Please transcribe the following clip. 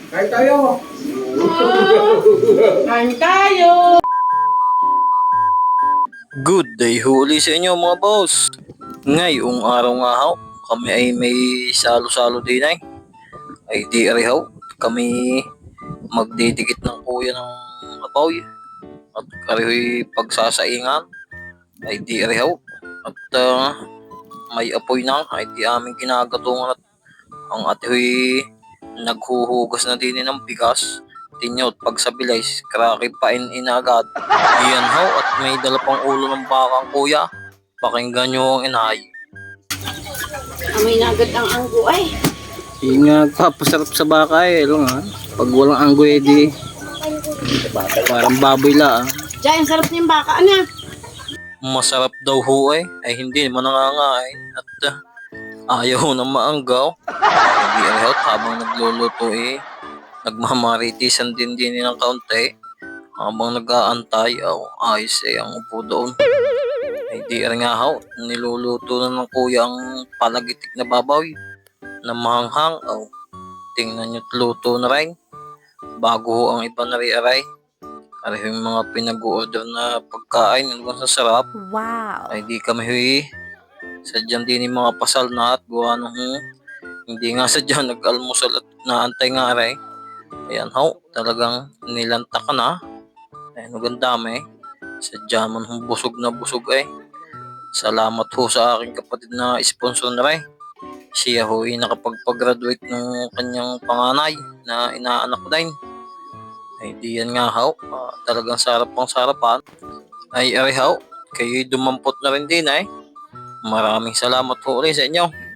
Kain tayo. Kain tayo! Good day huli sa inyo mga boss. Ngayong araw nga ho, kami ay may salo-salo din ay di arihaw. Kami magdidikit ng kuya ng apoy at arihoy pagsasaingan ay di arihaw. At may apoy na ay di aming kinagatungan at ang atihoy naghuhugas na din ng bigas. Tinyot pag sa bilay, kraki pain inagad. Iyan ho at may dala pang ulo ng bakang kuya. Pakinggan nyo ang inay. Amoy na agad ang anggo ay. Yun nga papasarap sa baka alam nga. Pag walang anggoy di parang baboy la Diyan, sarap na yung baka na. Masarap daw ho ay hindi naman nangangay at ayaw na maanggaw. Hindi ay habang nagluluto nagmamaritisan din ng kaunti habang nag-aantay ayos ang upo doon. Ay di rin nga ho, niluluto na ng kuya ang palagitik na baboy na mahanghang. Tingnan nyo't luto na rin bago ho ang iba na rin. Ari yung mga pinag-order na pagkain ang sarap. Wow! Ay di kami sadyang din yung mga pasal na at gawa nung hindi nga sadyang nag-almusal at naantay nga rin. Ayan ho, talagang nilanta ka na. Ayan, magandami. Sadya man hong busog na busog Salamat ho sa aking kapatid na sponsor na rin. Siya ho nakapagpag-graduate ng kanyang panganay na inaanak din. Ay di yan nga ho, talagang sarap pang sarapan. Ay ari ho, kayo'y dumampot na rin din Maraming salamat ho ulit sa inyo.